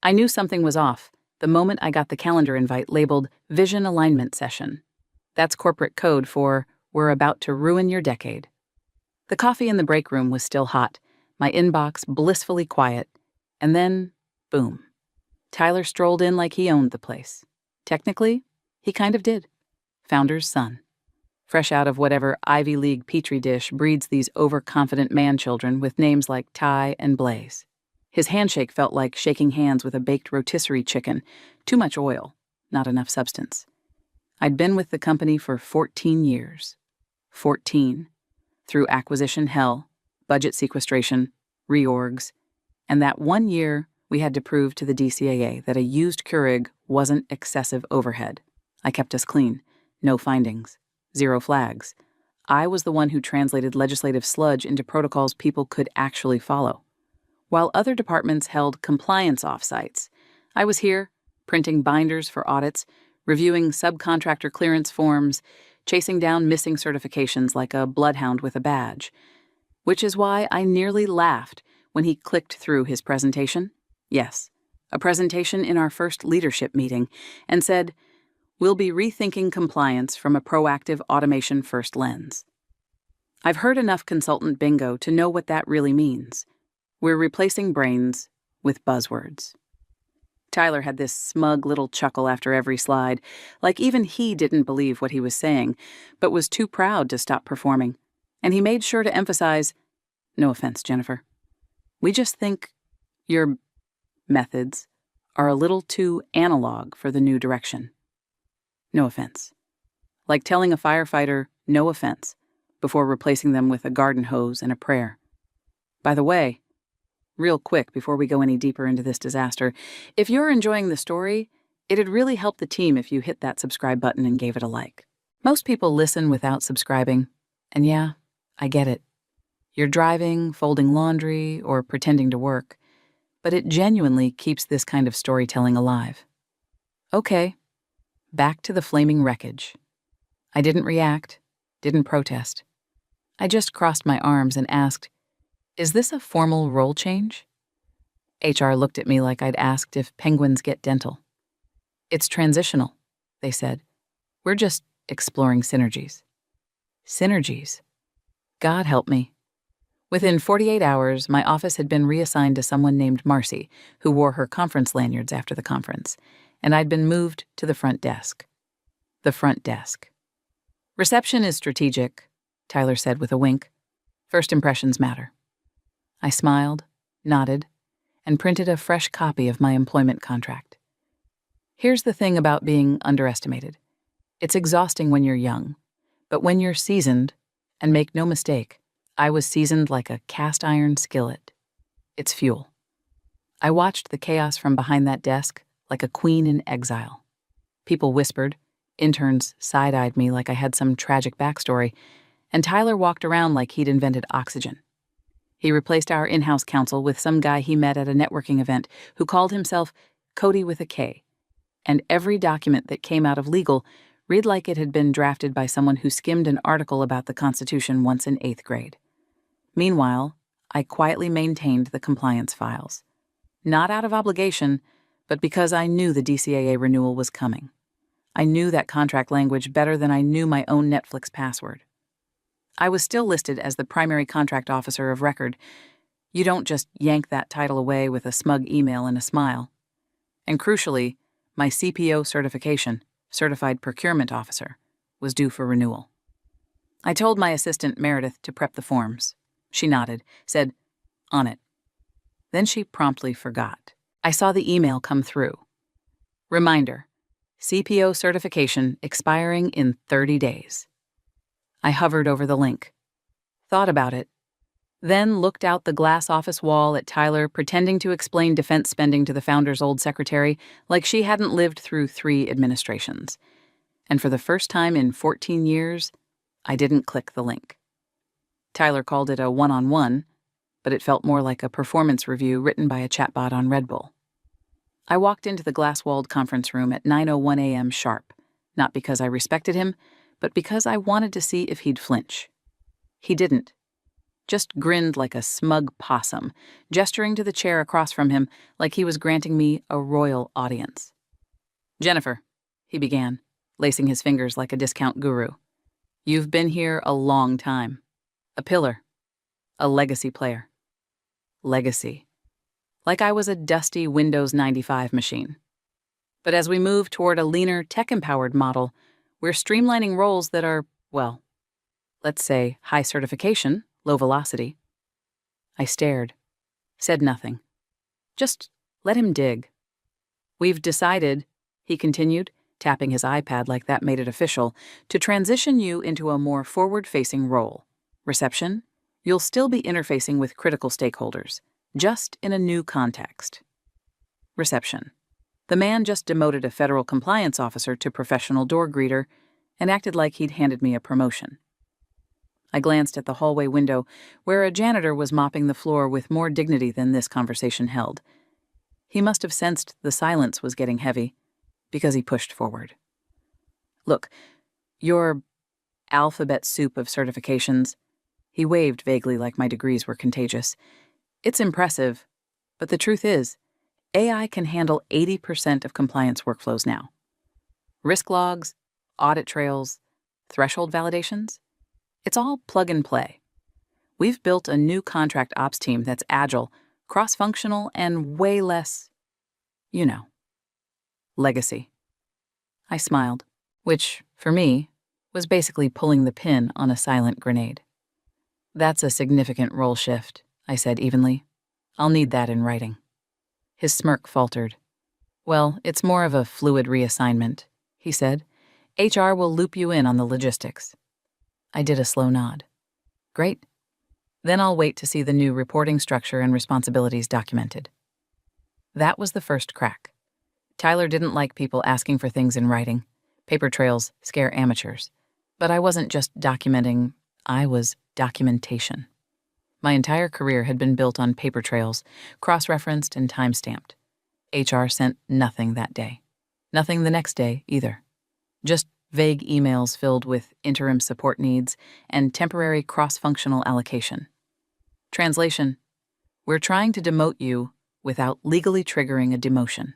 I knew something was off the moment I got the calendar invite labeled Vision Alignment Session. That's corporate code for "We're about to ruin your decade." The coffee in the break room was still hot, my inbox blissfully quiet, and then, boom. Tyler strolled in like he owned the place. Technically, he kind of did. Founder's son. Fresh out of whatever Ivy League petri dish breeds these overconfident man-children with names like Ty and Blaze. His handshake felt like shaking hands with a baked rotisserie chicken. Too much oil, not enough substance. I'd been with the company for 14 years. 14. Through acquisition hell, budget sequestration, reorgs, and that 1 year we had to prove to the DCAA that a used Keurig wasn't excessive overhead. I kept us clean. No findings. 0 flags. I was the one who translated legislative sludge into protocols people could actually follow. While other departments held compliance offsites, I was here, printing binders for audits, reviewing subcontractor clearance forms, chasing down missing certifications like a bloodhound with a badge. Which is why I nearly laughed when he clicked through his presentation. Yes, a presentation in our first leadership meeting, and said, "We'll be rethinking compliance from a proactive automation-first lens." I've heard enough consultant bingo to know what that really means. We're replacing brains with buzzwords. Tyler had this smug little chuckle after every slide, like even he didn't believe what he was saying, but was too proud to stop performing. And he made sure to emphasize, "No offense, Jennifer. We just think your methods are a little too analog for the new direction. No offense." Like telling a firefighter, "No offense," before replacing them with a garden hose and a prayer. By the way, real quick before we go any deeper into this disaster, if you're enjoying the story, it'd really help the team if you hit that subscribe button and gave it a like. Most people listen without subscribing, and yeah, I get it. You're driving, folding laundry, or pretending to work, but it genuinely keeps this kind of storytelling alive. Okay, back to the flaming wreckage. I didn't react, didn't protest. I just crossed my arms and asked, "Is this a formal role change?" HR looked at me like I'd asked if penguins get dental. "It's transitional," they said. "We're just exploring synergies." Synergies. God help me. Within 48 hours, my office had been reassigned to someone named Marcy, who wore her conference lanyards after the conference, and I'd been moved to the front desk. The front desk. "Reception is strategic," Tyler said with a wink. "First impressions matter." I smiled, nodded, and printed a fresh copy of my employment contract. Here's the thing about being underestimated. It's exhausting when you're young, but when you're seasoned, and make no mistake, I was seasoned like a cast iron skillet. It's fuel. I watched the chaos from behind that desk like a queen in exile. People whispered, interns side-eyed me like I had some tragic backstory, and Tyler walked around like he'd invented oxygen. He replaced our in-house counsel with some guy he met at a networking event who called himself Cody with a K, and every document that came out of legal read like it had been drafted by someone who skimmed an article about the Constitution once in 8th grade. Meanwhile, I quietly maintained the compliance files. Not out of obligation, but because I knew the DCAA renewal was coming. I knew that contract language better than I knew my own Netflix password. I was still listed as the primary contract officer of record. You don't just yank that title away with a smug email and a smile. And crucially, my CPO certification, Certified Procurement Officer, was due for renewal. I told my assistant Meredith to prep the forms. She nodded, said, "On it." Then she promptly forgot. I saw the email come through. Reminder, CPO certification expiring in 30 days. I hovered over the link, thought about it, then looked out the glass office wall at Tyler pretending to explain defense spending to the founder's old secretary like she hadn't lived through 3 administrations. And for the first time in 14 years, I didn't click the link. Tyler called it a one-on-one, but it felt more like a performance review written by a chatbot on Red Bull. I walked into the glass-walled conference room at 9:01 a.m. sharp, not because I respected him, but because I wanted to see if he'd flinch. He didn't. just grinned like a smug possum, gesturing to the chair across from him like he was granting me a royal audience. "Jennifer," he began, lacing his fingers like a discount guru, "you've been here a long time. A pillar. A legacy player." Legacy. Like I was a dusty Windows 95 machine. But as we move toward a leaner, tech-empowered model, we're streamlining roles that are, well, let's say high certification, low velocity. I stared, said nothing. Just let him dig. "We've decided," he continued, tapping his iPad like that made it official, "to transition you into a more forward-facing role. Reception, you'll still be interfacing with critical stakeholders, just in a new context." Reception. The man just demoted a federal compliance officer to professional door greeter and acted like he'd handed me a promotion. I glanced at the hallway window, where a janitor was mopping the floor with more dignity than this conversation held. He must have sensed the silence was getting heavy, because he pushed forward. "Look, your alphabet soup of certifications," he waved vaguely like my degrees were contagious. "It's impressive, but the truth is, AI can handle 80% of compliance workflows now. Risk logs, audit trails, threshold validations, it's all plug and play. We've built a new contract ops team that's agile, cross-functional, and way less, legacy." I smiled, which, for me, was basically pulling the pin on a silent grenade. "That's a significant role shift," I said evenly. "I'll need that in writing." His smirk faltered. "Well, it's more of a fluid reassignment," he said. "HR will loop you in on the logistics." I did a slow nod. "Great. Then I'll wait to see the new reporting structure and responsibilities documented." That was the first crack. Tyler didn't like people asking for things in writing. Paper trails scare amateurs. But I wasn't just documenting, I was documentation. My entire career had been built on paper trails, cross-referenced and time-stamped. HR sent nothing that day. Nothing the next day, either. Just vague emails filled with interim support needs and temporary cross-functional allocation. Translation: we're trying to demote you without legally triggering a demotion.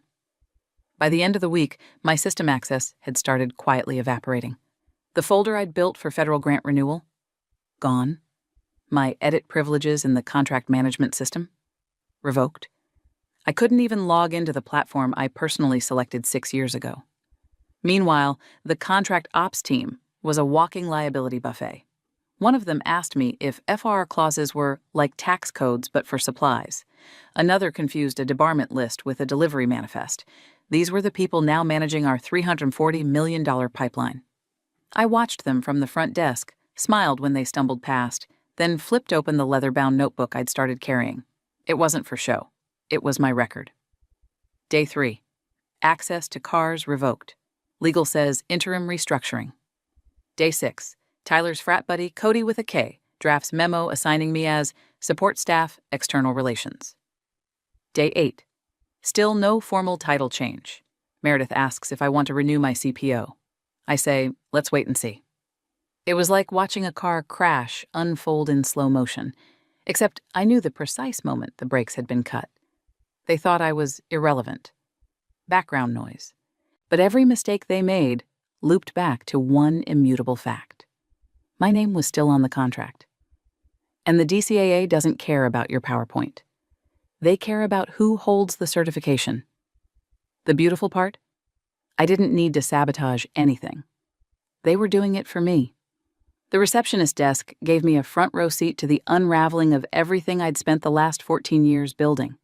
By the end of the week, my system access had started quietly evaporating. The folder I'd built for federal grant renewal? Gone. My edit privileges in the contract management system? Revoked. I couldn't even log into the platform I personally selected 6 years ago. Meanwhile, the contract ops team was a walking liability buffet. One of them asked me if FR clauses were like tax codes but for supplies. Another confused a debarment list with a delivery manifest. These were the people now managing our $340 million pipeline. I watched them from the front desk, smiled when they stumbled past, then flipped open the leather-bound notebook I'd started carrying. It wasn't for show. It was my record. Day 3. Access to cars revoked. Legal says interim restructuring. Day 6. Tyler's frat buddy, Cody with a K, drafts memo assigning me as support staff, external relations. Day 8. Still no formal title change. Meredith asks if I want to renew my CPO. I say, let's wait and see. It was like watching a car crash unfold in slow motion, except I knew the precise moment the brakes had been cut. They thought I was irrelevant. Background noise. But every mistake they made looped back to one immutable fact. My name was still on the contract. And the DCAA doesn't care about your PowerPoint. They care about who holds the certification. The beautiful part? I didn't need to sabotage anything. They were doing it for me. The receptionist desk gave me a front row seat to the unraveling of everything I'd spent the last 14 years building.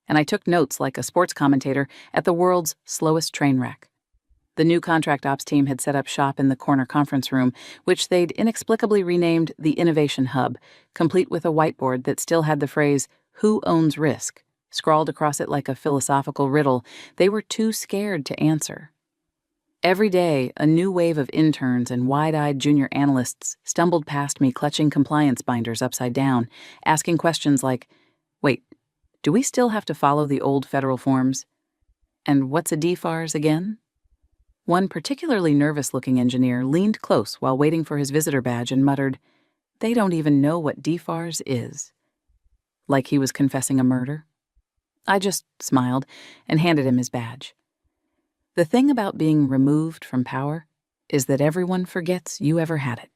And I took notes like a sports commentator at the world's slowest train wreck. The new contract ops team had set up shop in the corner conference room, which they'd inexplicably renamed the Innovation Hub, complete with a whiteboard that still had the phrase, "Who owns risk?" scrawled across it like a philosophical riddle they were too scared to answer. Every day, a new wave of interns and wide-eyed junior analysts stumbled past me clutching compliance binders upside down, asking questions like, wait, do we still have to follow the old federal forms? And what's a DFARS again? One particularly nervous-looking engineer leaned close while waiting for his visitor badge and muttered, They don't even know what DFARS is. Like he was confessing a murder. I just smiled and handed him his badge. The thing about being removed from power is that everyone forgets you ever had it.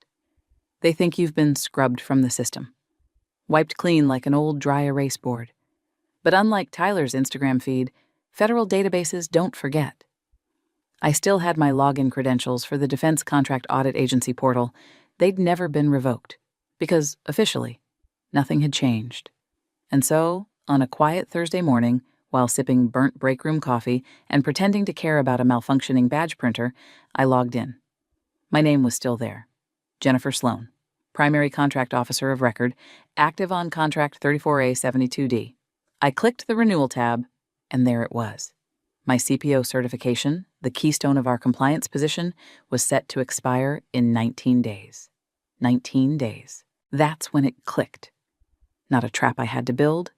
They think you've been scrubbed from the system, wiped clean like an old dry erase board. But unlike Tyler's Instagram feed, federal databases don't forget. I still had my login credentials for the Defense Contract Audit Agency portal. They'd never been revoked, because, officially, nothing had changed. And so, on a quiet Thursday morning, while sipping burnt break room coffee and pretending to care about a malfunctioning badge printer, I logged in. My name was still there. Jennifer Sloan, Primary Contract Officer of Record, active on Contract 34A72D. I clicked the Renewal tab, and there it was. My CPO certification, the keystone of our compliance position, was set to expire in 19 days. 19 days. That's when it clicked. Not a trap I had to build,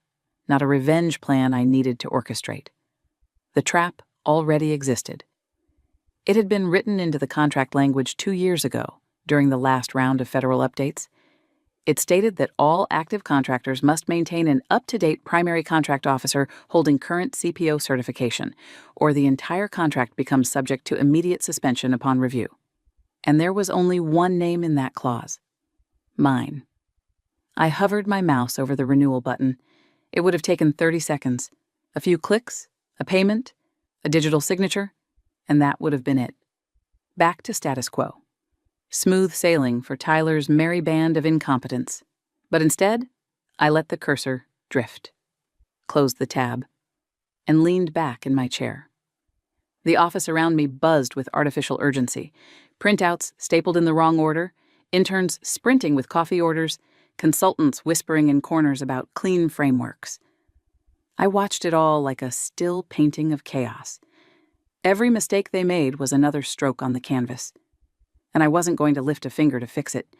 not a revenge plan I needed to orchestrate. The trap already existed. It had been written into the contract language 2 years ago, during the last round of federal updates. It stated that all active contractors must maintain an up-to-date primary contract officer holding current CPO certification, or the entire contract becomes subject to immediate suspension upon review. And there was only one name in that clause. Mine. I hovered my mouse over the renewal button. It would have taken 30 seconds. A few clicks, a payment, a digital signature, and that would have been it. Back to status quo. Smooth sailing for Tyler's merry band of incompetence. But instead, I let the cursor drift, closed the tab, and leaned back in my chair. The office around me buzzed with artificial urgency. Printouts stapled in the wrong order, interns sprinting with coffee orders, consultants whispering in corners about clean frameworks. I watched it all like a still painting of chaos. Every mistake they made was another stroke on the canvas. And I wasn't going to lift a finger to fix it.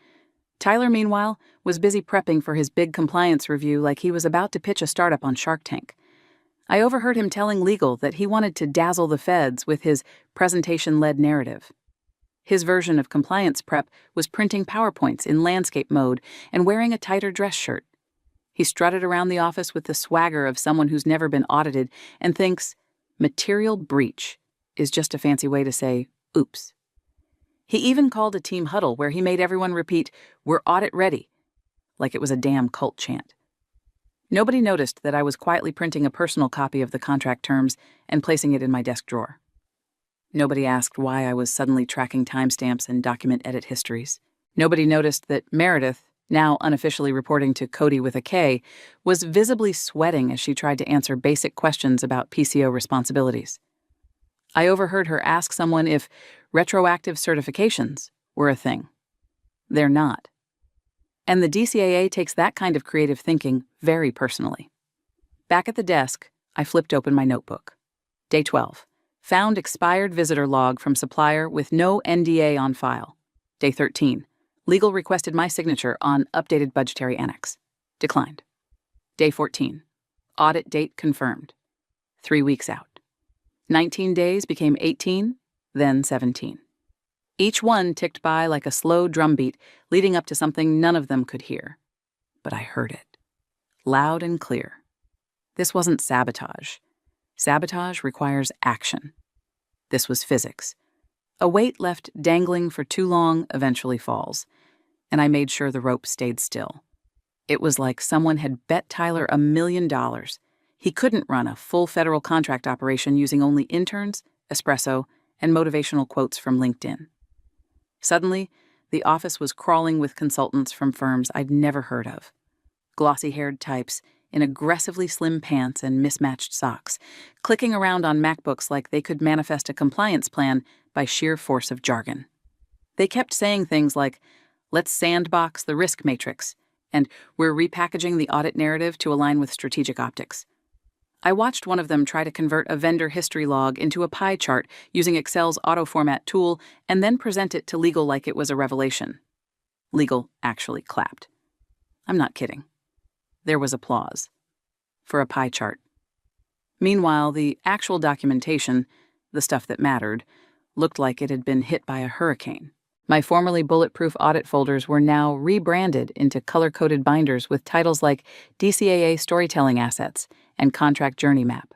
Tyler, meanwhile, was busy prepping for his big compliance review like he was about to pitch a startup on Shark Tank. I overheard him telling legal that he wanted to dazzle the feds with his presentation-led narrative. His version of compliance prep was printing PowerPoints in landscape mode and wearing a tighter dress shirt. He strutted around the office with the swagger of someone who's never been audited and thinks material breach is just a fancy way to say, oops. He even called a team huddle where he made everyone repeat, "We're audit ready," like it was a damn cult chant. Nobody noticed that I was quietly printing a personal copy of the contract terms and placing it in my desk drawer. Nobody asked why I was suddenly tracking timestamps and document edit histories. Nobody noticed that Meredith, now unofficially reporting to Cody with a K, was visibly sweating as she tried to answer basic questions about PCO responsibilities. I overheard her ask someone if retroactive certifications were a thing. They're not. And the DCAA takes that kind of creative thinking very personally. Back at the desk, I flipped open my notebook. Day 12. Found expired visitor log from supplier with no NDA on file. Day 13. Legal requested my signature on updated budgetary annex. Declined. Day 14. Audit date confirmed. 3 weeks out. 19 days became 18, then 17. Each one ticked by like a slow drumbeat, leading up to something none of them could hear. But I heard it. Loud and clear. This wasn't sabotage. Sabotage requires action. This was physics. A weight left dangling for too long eventually falls, and I made sure the rope stayed still. It was like someone had bet Tyler $1 million. He couldn't run a full federal contract operation using only interns, espresso, and motivational quotes from LinkedIn. Suddenly, the office was crawling with consultants from firms I'd never heard of. Glossy-haired types in aggressively slim pants and mismatched socks, clicking around on MacBooks like they could manifest a compliance plan by sheer force of jargon. They kept saying things like, "Let's sandbox the risk matrix," and "We're repackaging the audit narrative to align with strategic optics." I watched one of them try to convert a vendor history log into a pie chart using Excel's auto-format tool and then present it to legal like it was a revelation. Legal actually clapped. I'm not kidding. There was applause. For a pie chart. Meanwhile, the actual documentation, the stuff that mattered, looked like it had been hit by a hurricane. My formerly bulletproof audit folders were now rebranded into color-coded binders with titles like DCAA Storytelling Assets and Contract Journey Map.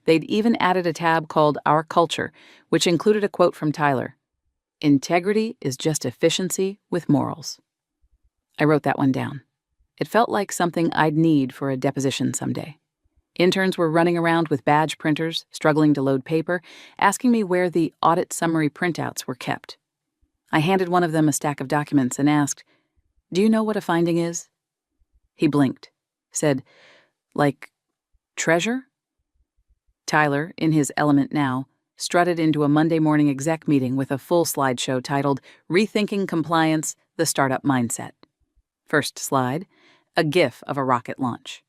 They'd even added a tab called Our Culture, which included a quote from Tyler: "Integrity is just efficiency with morals." I wrote that one down. It felt like something I'd need for a deposition someday. Interns were running around with badge printers, struggling to load paper, asking me where the audit summary printouts were kept. I handed one of them a stack of documents and asked, "Do you know what a finding is?" He blinked, said, "Like treasure?" Tyler, in his element now, strutted into a Monday morning exec meeting with a full slideshow titled "Rethinking Compliance, the Startup Mindset." First slide, a GIF of a rocket launch.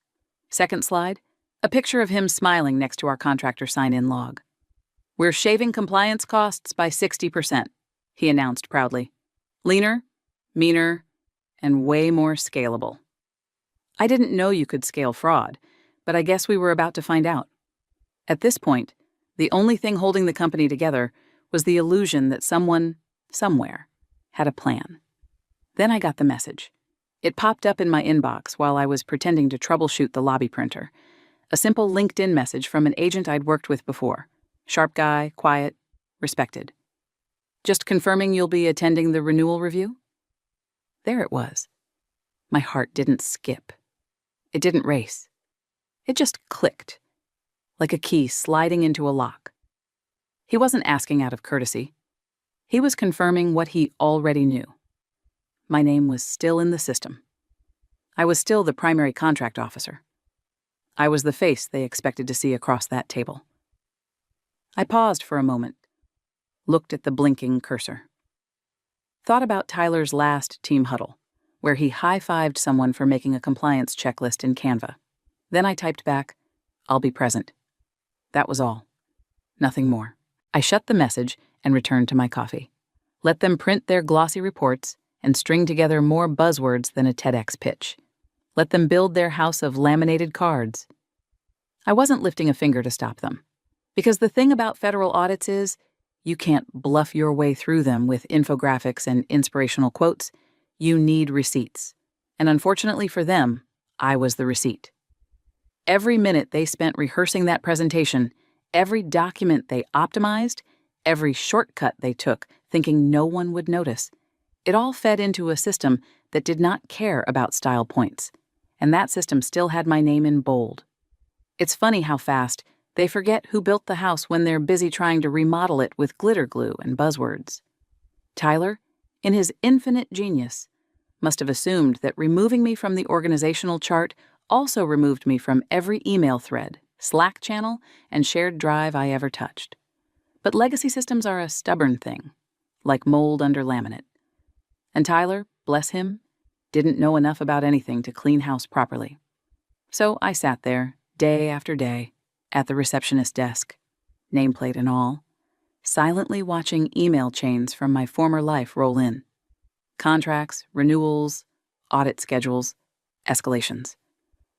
Second slide, a picture of him smiling next to our contractor sign-in log. "We're shaving compliance costs by 60%, he announced proudly. "Leaner, meaner, and way more scalable." I didn't know you could scale fraud, but I guess we were about to find out. At this point, the only thing holding the company together was the illusion that someone, somewhere, had a plan. Then I got the message. It popped up in my inbox while I was pretending to troubleshoot the lobby printer. A simple LinkedIn message from an agent I'd worked with before. Sharp guy, quiet, respected. "Just confirming you'll be attending the renewal review?" There it was. My heart didn't skip. It didn't race. It just clicked, like a key sliding into a lock. He wasn't asking out of courtesy. He was confirming what he already knew. My name was still in the system. I was still the primary contract officer. I was the face they expected to see across that table. I paused for a moment, looked at the blinking cursor. Thought about Tyler's last team huddle, where he high-fived someone for making a compliance checklist in Canva. Then I typed back, "I'll be present." That was all. Nothing more. I shut the message and returned to my coffee. Let them print their glossy reports and string together more buzzwords than a TEDx pitch. Let them build their house of laminated cards. I wasn't lifting a finger to stop them. Because the thing about federal audits is, you can't bluff your way through them with infographics and inspirational quotes. You need receipts. And unfortunately for them, I was the receipt. Every minute they spent rehearsing that presentation, every document they optimized, every shortcut they took, thinking no one would notice, it all fed into a system that did not care about style points. And that system still had my name in bold. It's funny how fast they forget who built the house when they're busy trying to remodel it with glitter glue and buzzwords. Tyler, in his infinite genius, must have assumed that removing me from the organizational chart also removed me from every email thread, Slack channel, and shared drive I ever touched. But legacy systems are a stubborn thing, like mold under laminate. And Tyler, bless him, didn't know enough about anything to clean house properly. So I sat there, day after day, at the receptionist desk, nameplate and all, silently watching email chains from my former life roll in. Contracts, renewals, audit schedules, escalations.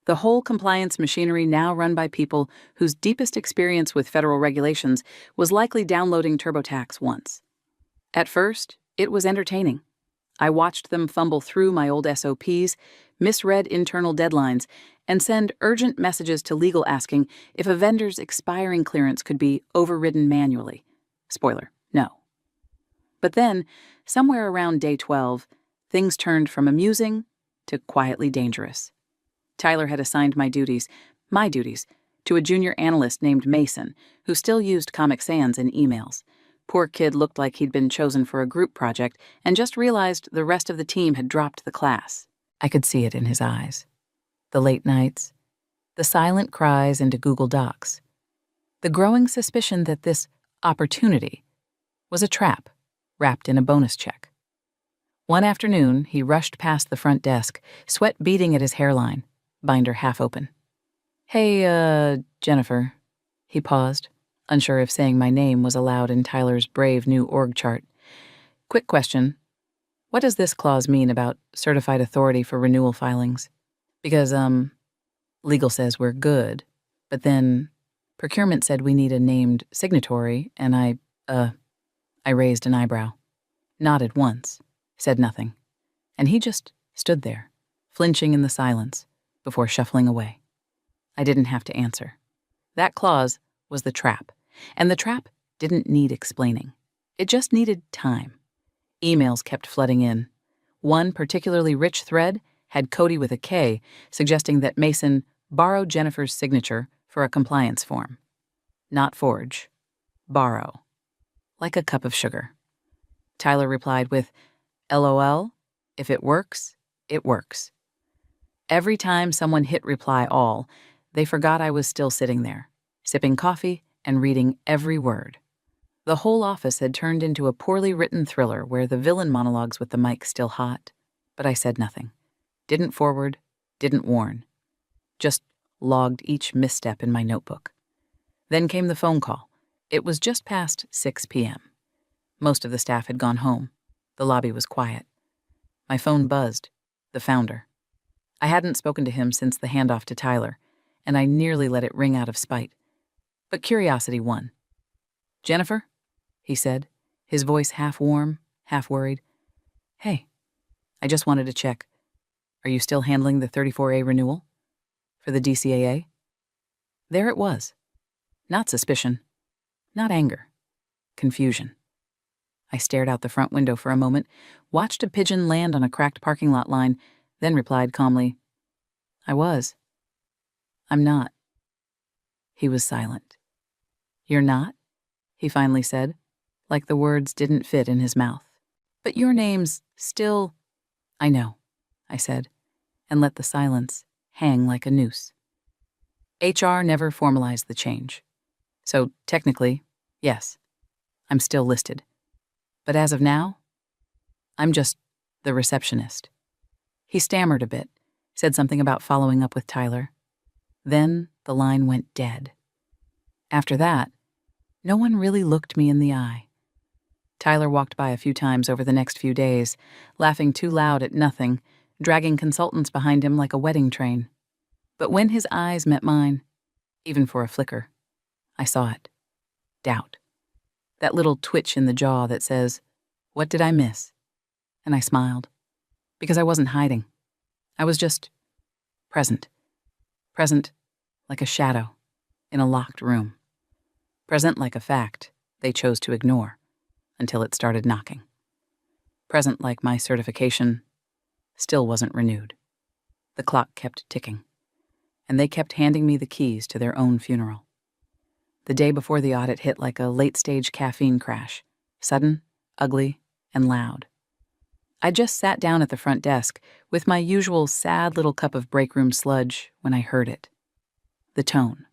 The whole compliance machinery now run by people whose deepest experience with federal regulations was likely downloading TurboTax once. At first, it was entertaining. I watched them fumble through my old SOPs, misread internal deadlines, and send urgent messages to legal asking if a vendor's expiring clearance could be overridden manually. Spoiler, no. But then, somewhere around day 12, things turned from amusing to quietly dangerous. Tyler had assigned my duties, to a junior analyst named Mason, who still used Comic Sans in emails. Poor kid looked like he'd been chosen for a group project and just realized the rest of the team had dropped the class. I could see it in his eyes. The late nights, the silent cries into Google Docs, the growing suspicion that this opportunity was a trap wrapped in a bonus check. One afternoon, he rushed past the front desk, sweat beading at his hairline, binder half open. "Hey, Jennifer." He paused, unsure if saying my name was allowed in Tyler's brave new org chart. "Quick question. What does this clause mean about certified authority for renewal filings? Because, legal says we're good, but then procurement said we need a named signatory, and I raised an eyebrow. nodded once, said nothing, and he just stood there, flinching in the silence, before shuffling away. I didn't have to answer. That clause was the trap, and the trap didn't need explaining. It just needed time. Emails kept flooding in. One particularly rich thread had Cody with a K, suggesting that Mason borrow Jennifer's signature for a compliance form. Not forge. Borrow. Like a cup of sugar. Tyler replied with, LOL, if it works, it works. Every time someone hit reply all, they forgot I was still sitting there, sipping coffee and reading every word. The whole office had turned into a poorly written thriller where the villain monologues with the mic still hot, but I said nothing. Didn't forward, didn't warn. Just logged each misstep in my notebook. Then came the phone call. It was just past 6 p.m. Most of the staff had gone home. The lobby was quiet. My phone buzzed. The founder. I hadn't spoken to him since the handoff to Tyler, and I nearly let it ring out of spite. But curiosity won. Jennifer? He said, his voice half warm, half worried. Hey, I just wanted to check. Are you still handling the 34A renewal? For the DCAA? There it was. Not suspicion. Not anger. Confusion. I stared out the front window for a moment, watched a pigeon land on a cracked parking lot line, then replied calmly, I was. I'm not. He was silent. You're not? He finally said, like the words didn't fit in his mouth. But your name's still... I know, I said, and let the silence hang like a noose. HR never formalized the change. So technically, yes, I'm still listed. But as of now, I'm just the receptionist. He stammered a bit, said something about following up with Tyler. Then the line went dead. After that, no one really looked me in the eye. Tyler walked by a few times over the next few days, laughing too loud at nothing, dragging consultants behind him like a wedding train. But when his eyes met mine, even for a flicker, I saw it. Doubt. That little twitch in the jaw that says, what did I miss? And I smiled. Because I wasn't hiding. I was just present. Present like a shadow in a locked room. Present like a fact they chose to ignore until it started knocking. Present like my certification still wasn't renewed. The clock kept ticking, and they kept handing me the keys to their own funeral. The day before the audit hit like a late-stage caffeine crash, sudden, ugly, and loud. I just sat down at the front desk with my usual sad little cup of break room sludge when I heard it. The tone.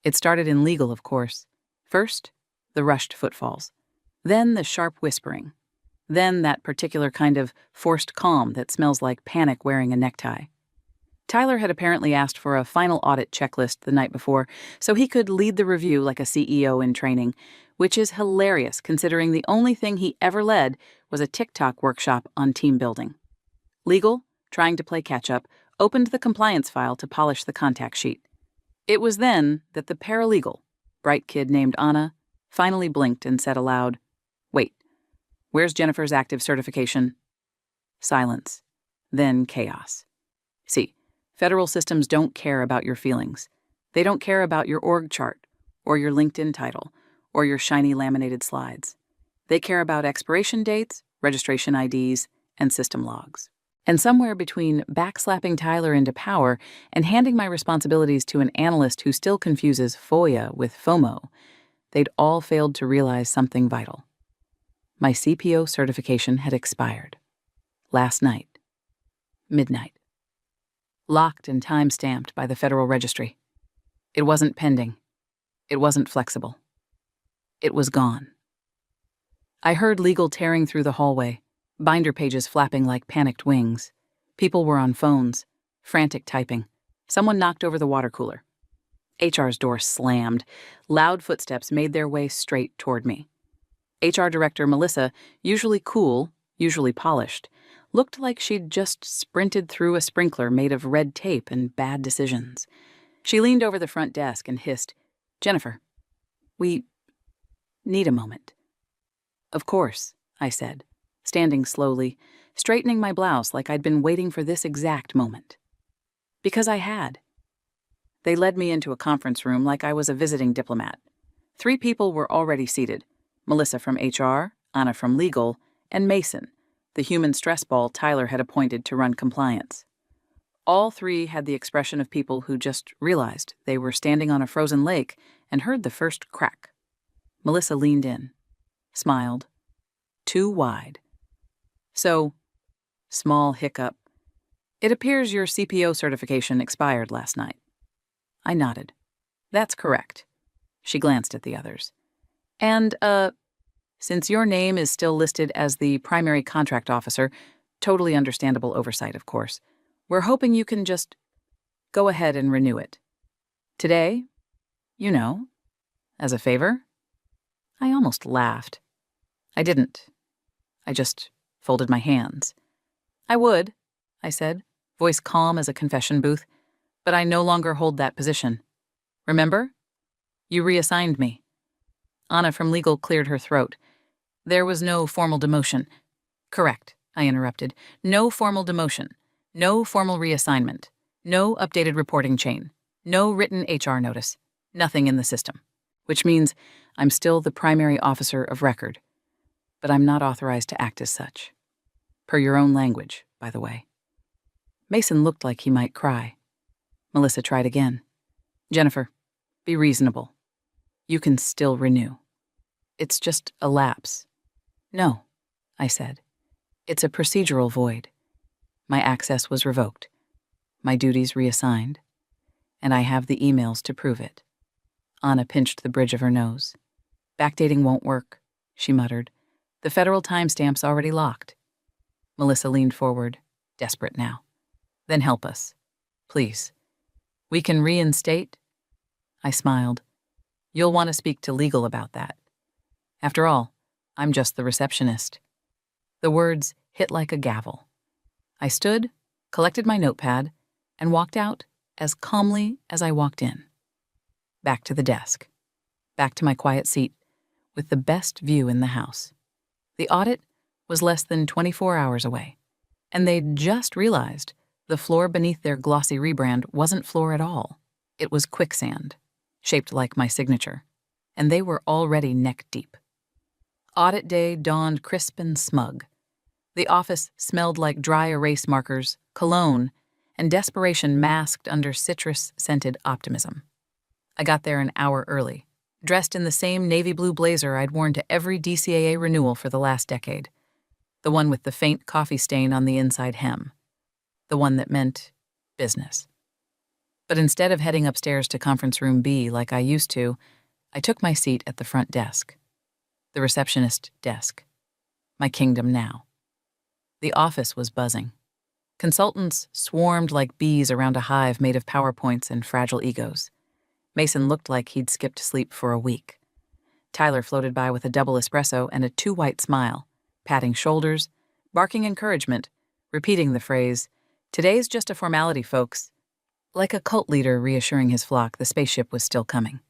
It started in legal, of course. First, the rushed footfalls. Then the sharp whispering. Then that particular kind of forced calm that smells like panic wearing a necktie. Tyler had apparently asked for a final audit checklist the night before so he could lead the review like a CEO in training, which is hilarious considering the only thing he ever led was a TikTok workshop on team building. Legal, trying to play catch-up, opened the compliance file to polish the contact sheet. It was then that the paralegal, bright kid named Anna, finally blinked and said aloud, Wait, where's Jennifer's active certification? Silence. Then chaos. See, federal systems don't care about your feelings. They don't care about your org chart, or your LinkedIn title, or your shiny laminated slides. They care about expiration dates, registration IDs, and system logs. And somewhere between backslapping Tyler into power and handing my responsibilities to an analyst who still confuses FOIA with FOMO, they'd all failed to realize something vital. My CPO certification had expired. Last night. Midnight. Locked and time-stamped by the Federal Registry. It wasn't pending. It wasn't flexible. It was gone. I heard legal tearing through the hallway, binder pages flapping like panicked wings. People were on phones, frantic typing. Someone knocked over the water cooler. HR's door slammed. Loud footsteps made their way straight toward me. HR Director Melissa, usually cool, usually polished, looked like she'd just sprinted through a sprinkler made of red tape and bad decisions. She leaned over the front desk and hissed, Jennifer, we need a moment. Of course, I said, standing slowly, straightening my blouse like I'd been waiting for this exact moment. Because I had. They led me into a conference room like I was a visiting diplomat. 3 people were already seated: Melissa from HR, Anna from legal, and Mason, the human stress ball Tyler had appointed to run compliance. All 3 had the expression of people who just realized they were standing on a frozen lake and heard the first crack. Melissa leaned in, smiled, too wide. So, small hiccup. It appears your CPO certification expired last night. I nodded. That's correct. She glanced at the others. And, since your name is still listed as the primary contract officer, totally understandable oversight, of course, we're hoping you can just go ahead and renew it. Today, as a favor. I almost laughed. I didn't. I just folded my hands. I would, I said, voice calm as a confession booth, but I no longer hold that position. Remember? You reassigned me. Anna from legal cleared her throat. There was no formal demotion. Correct, I interrupted. No formal demotion. No formal reassignment. No updated reporting chain. No written HR notice. Nothing in the system. Which means I'm still the primary officer of record. But I'm not authorized to act as such. Per your own language, by the way. Mason looked like he might cry. Melissa tried again. Jennifer, be reasonable. You can still renew. It's just a lapse. No, I said. It's a procedural void. My access was revoked. My duties reassigned. And I have the emails to prove it. Anna pinched the bridge of her nose. Backdating won't work, she muttered. The federal timestamp's already locked. Melissa leaned forward, desperate now. Then help us. Please. We can reinstate? I smiled. You'll want to speak to legal about that. After all, I'm just the receptionist. The words hit like a gavel. I stood, collected my notepad, and walked out as calmly as I walked in. Back to the desk. Back to my quiet seat, with the best view in the house. The audit was less than 24 hours away, and they'd just realized the floor beneath their glossy rebrand wasn't floor at all. It was quicksand, shaped like my signature, and they were already neck-deep. Audit day dawned crisp and smug. The office smelled like dry erase markers, cologne, and desperation masked under citrus-scented optimism. I got there an hour early, dressed in the same navy blue blazer I'd worn to every DCAA renewal for the last decade, the one with the faint coffee stain on the inside hem, the one that meant business. But instead of heading upstairs to conference room B like I used to, I took my seat at the front desk, the receptionist desk, my kingdom now. The office was buzzing. Consultants swarmed like bees around a hive made of PowerPoints and fragile egos. Mason looked like he'd skipped sleep for a week. Tyler floated by with a double espresso and a too-white smile, patting shoulders, barking encouragement, repeating the phrase, "Today's just a formality, folks," like a cult leader reassuring his flock the spaceship was still coming.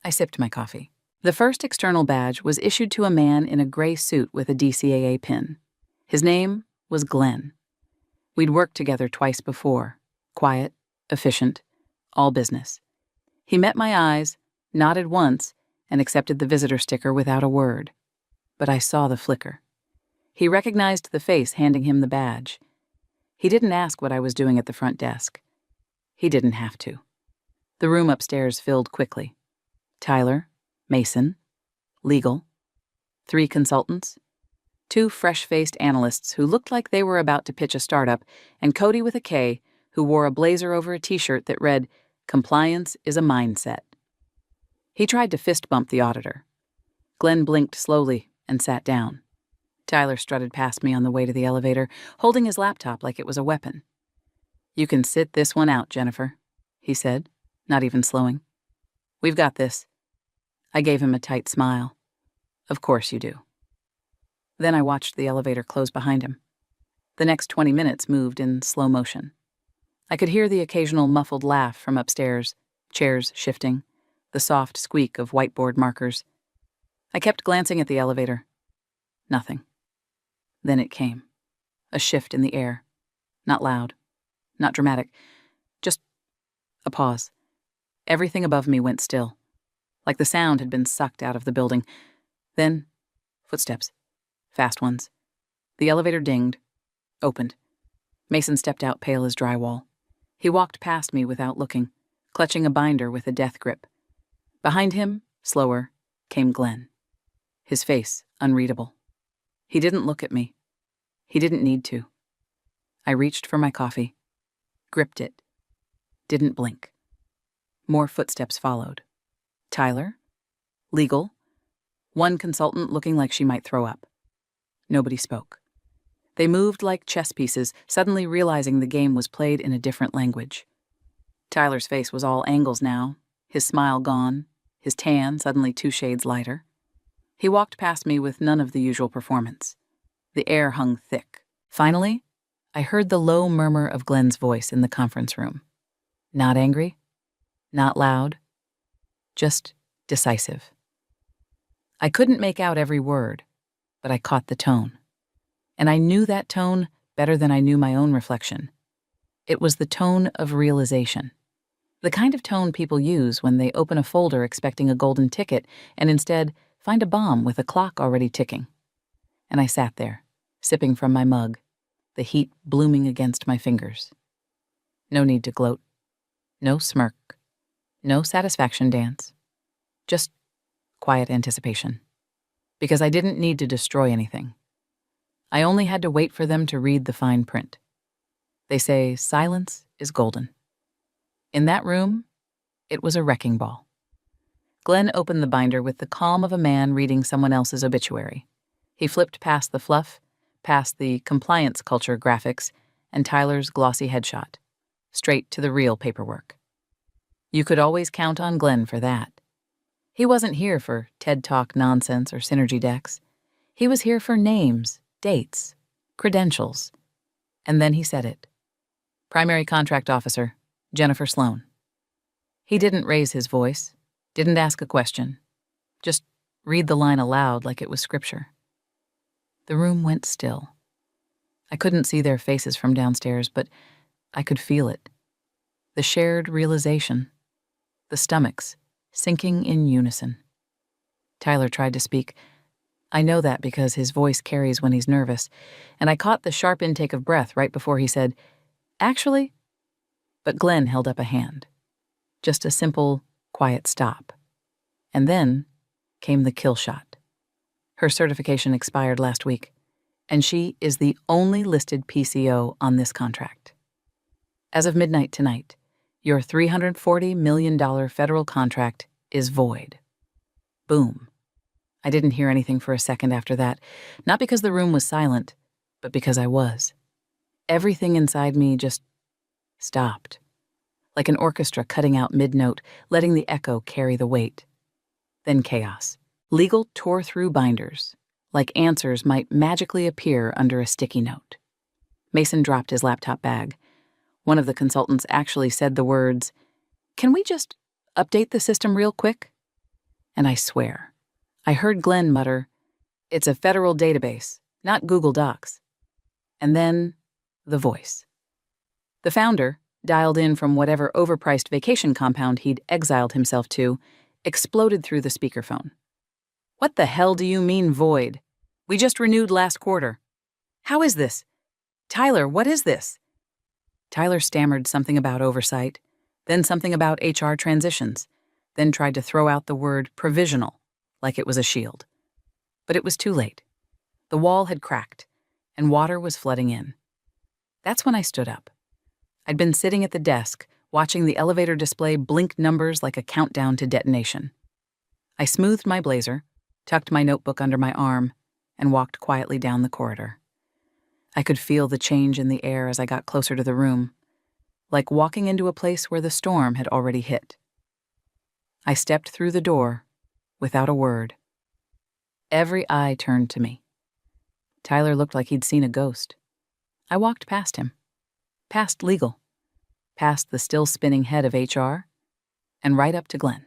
I sipped my coffee. The first external badge was issued to a man in a gray suit with a DCAA pin. His name was Glenn. We'd worked together twice before, quiet, efficient, all business. He met my eyes, nodded once, and accepted the visitor sticker without a word. But I saw the flicker. He recognized the face handing him the badge. He didn't ask what I was doing at the front desk. He didn't have to. The room upstairs filled quickly. Tyler, Mason, legal, 3 consultants, 2 fresh-faced analysts who looked like they were about to pitch a startup, and Cody with a K, who wore a blazer over a t-shirt that read, "Compliance is a mindset." He tried to fist bump the auditor. Glenn blinked slowly and sat down. Tyler strutted past me on the way to the elevator, holding his laptop like it was a weapon. "You can sit this one out, Jennifer," he said, not even slowing. "We've got this." I gave him a tight smile. "Of course you do." Then I watched the elevator close behind him. The next 20 minutes moved in slow motion. I could hear the occasional muffled laugh from upstairs, chairs shifting, the soft squeak of whiteboard markers. I kept glancing at the elevator. Nothing. Then it came. A shift in the air. Not loud. Not dramatic. Just a pause. Everything above me went still, like the sound had been sucked out of the building. Then, footsteps. Fast ones. The elevator dinged. Opened. Mason stepped out pale as drywall. He walked past me without looking, clutching a binder with a death grip. Behind him, slower, came Glenn. His face unreadable. He didn't look at me. He didn't need to. I reached for my coffee, gripped it, didn't blink. More footsteps followed. Tyler? Legal? One consultant looking like she might throw up. Nobody spoke. They moved like chess pieces, suddenly realizing the game was played in a different language. Tyler's face was all angles now, his smile gone, his tan suddenly 2 shades lighter. He walked past me with none of the usual performance. The air hung thick. Finally, I heard the low murmur of Glenn's voice in the conference room. Not angry, not loud, just decisive. I couldn't make out every word, but I caught the tone. And I knew that tone better than I knew my own reflection. It was the tone of realization. The kind of tone people use when they open a folder expecting a golden ticket and instead find a bomb with a clock already ticking. And I sat there, sipping from my mug, the heat blooming against my fingers. No need to gloat. No smirk. No satisfaction dance. Just quiet anticipation. Because I didn't need to destroy anything. I only had to wait for them to read the fine print. They say silence is golden. In that room, it was a wrecking ball. Glenn opened the binder with the calm of a man reading someone else's obituary. He flipped past the fluff, past the compliance culture graphics, and Tyler's glossy headshot, straight to the real paperwork. You could always count on Glenn for that. He wasn't here for TED Talk nonsense or synergy decks. He was here for names, dates, credentials. And then he said it. Primary Contract Officer, Jennifer Sloan. He didn't raise his voice, didn't ask a question, just read the line aloud like it was scripture. The room went still. I couldn't see their faces from downstairs, but I could feel it. The shared realization. The stomachs sinking in unison. Tyler tried to speak. I know that because his voice carries when he's nervous, and I caught the sharp intake of breath right before he said, "Actually?" But Glenn held up a hand. Just a simple, quiet stop. And then came the kill shot. Her certification expired last week, and she is the only listed PCO on this contract. As of midnight tonight, your $340 million federal contract is void. Boom. I didn't hear anything for a second after that, not because the room was silent, but because I was. Everything inside me just stopped, like an orchestra cutting out mid-note, letting the echo carry the weight. Then chaos. Legal tore through binders, like answers might magically appear under a sticky note. Mason dropped his laptop bag. One of the consultants actually said the words, "Can we just update the system real quick?" And I swear, I heard Glenn mutter, "It's a federal database, not Google Docs." And then, the voice. The founder, dialed in from whatever overpriced vacation compound he'd exiled himself to, exploded through the speakerphone. "What the hell do you mean void? We just renewed last quarter. How is this? Tyler, what is this?" Tyler stammered something about oversight, then something about HR transitions, then tried to throw out the word provisional, like it was a shield. But it was too late. The wall had cracked, and water was flooding in. That's when I stood up. I'd been sitting at the desk, watching the elevator display blink numbers like a countdown to detonation. I smoothed my blazer, tucked my notebook under my arm, and walked quietly down the corridor. I could feel the change in the air as I got closer to the room, like walking into a place where the storm had already hit. I stepped through the door without a word. Every eye turned to me. Tyler looked like he'd seen a ghost. I walked past him, past legal, past the still spinning head of HR, and right up to Glenn.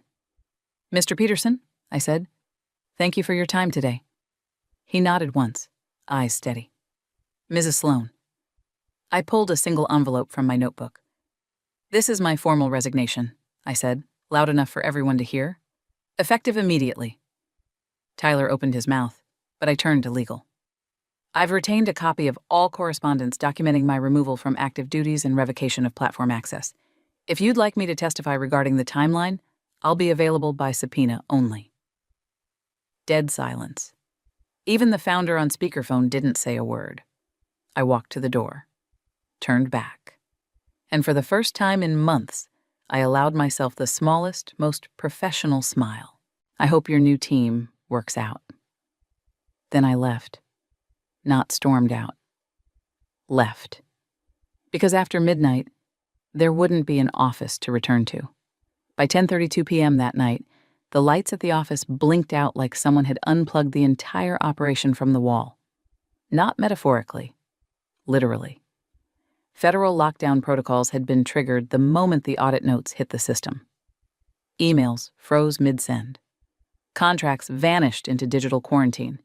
"Mr. Peterson," I said, "thank you for your time today." He nodded once, eyes steady. Mrs. Sloan. I pulled a single envelope from my notebook. This is my formal resignation, I said, loud enough for everyone to hear. Effective immediately. Tyler opened his mouth, but I turned to legal. I've retained a copy of all correspondence documenting my removal from active duties and revocation of platform access. If you'd like me to testify regarding the timeline, I'll be available by subpoena only. Dead silence. Even the founder on speakerphone didn't say a word. I walked to the door, turned back, and for the first time in months, I allowed myself the smallest, most professional smile. I hope your new team works out. Then I left. Not stormed out. Left. Because after midnight, there wouldn't be an office to return to. By 10:32 p.m. that night, the lights at the office blinked out like someone had unplugged the entire operation from the wall. Not metaphorically, literally. Federal lockdown protocols had been triggered the moment the audit notes hit the system. Emails froze mid-send. Contracts vanished into digital quarantine.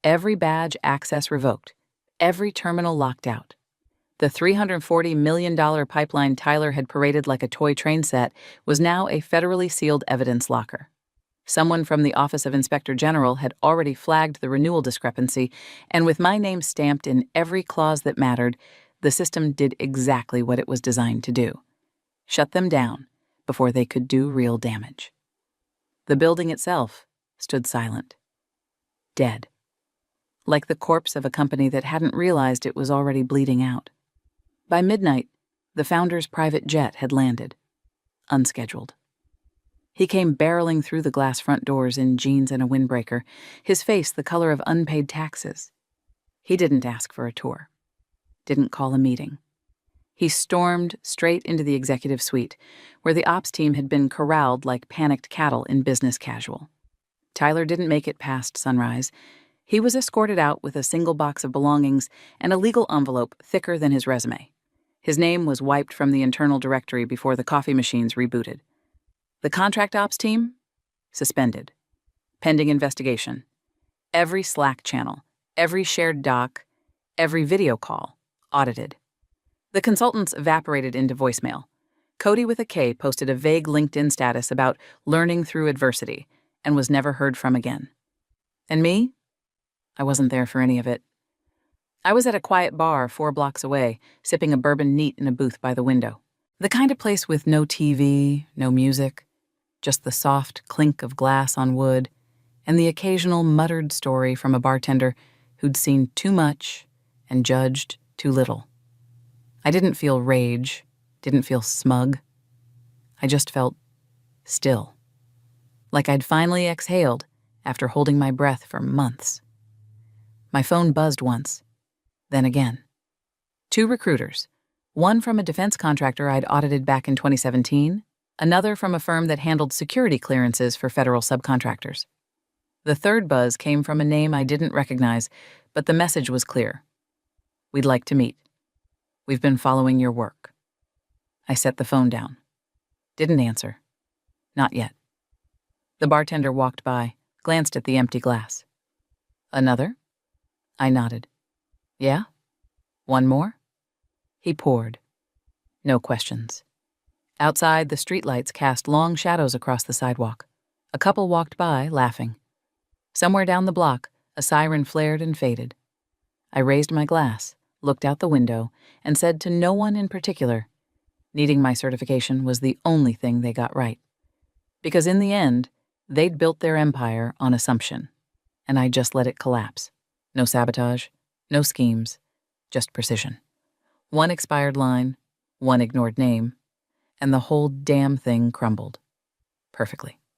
Every badge access revoked. Every terminal locked out. The $340 million pipeline Tyler had paraded like a toy train set was now a federally sealed evidence locker. Someone from the Office of Inspector General had already flagged the renewal discrepancy, and with my name stamped in every clause that mattered, the system did exactly what it was designed to do: shut them down before they could do real damage. The building itself stood silent. Dead. Like the corpse of a company that hadn't realized it was already bleeding out. By midnight, the founder's private jet had landed, unscheduled. He came barreling through the glass front doors in jeans and a windbreaker, his face the color of unpaid taxes. He didn't ask for a tour, didn't call a meeting. He stormed straight into the executive suite, where the ops team had been corralled like panicked cattle in business casual. Tyler didn't make it past sunrise. He was escorted out with a single box of belongings and a legal envelope thicker than his resume. His name was wiped from the internal directory before the coffee machines rebooted. The contract ops team? Suspended. Pending investigation. Every Slack channel, every shared doc, every video call, audited. The consultants evaporated into voicemail. Cody with a K posted a vague LinkedIn status about learning through adversity and was never heard from again. And me? I wasn't there for any of it. I was at a quiet bar 4 blocks away, sipping a bourbon neat in a booth by the window. The kind of place with no TV, no music, just the soft clink of glass on wood, and the occasional muttered story from a bartender who'd seen too much and judged too little. I didn't feel rage, didn't feel smug. I just felt still. Like I'd finally exhaled after holding my breath for months. My phone buzzed once, then again. 2 recruiters, one from a defense contractor I'd audited back in 2017, another from a firm that handled security clearances for federal subcontractors. The third buzz came from a name I didn't recognize, but the message was clear. We'd like to meet. We've been following your work. I set the phone down. Didn't answer. Not yet. The bartender walked by, glanced at the empty glass. Another? I nodded. Yeah? One more? He poured. No questions. Outside, the streetlights cast long shadows across the sidewalk. A couple walked by, laughing. Somewhere down the block, a siren flared and faded. I raised my glass, looked out the window, and said to no one in particular, needing my certification was the only thing they got right. Because in the end, they'd built their empire on assumption, and I just let it collapse. No sabotage, no schemes, just precision. One expired line, one ignored name, and the whole damn thing crumbled. Perfectly.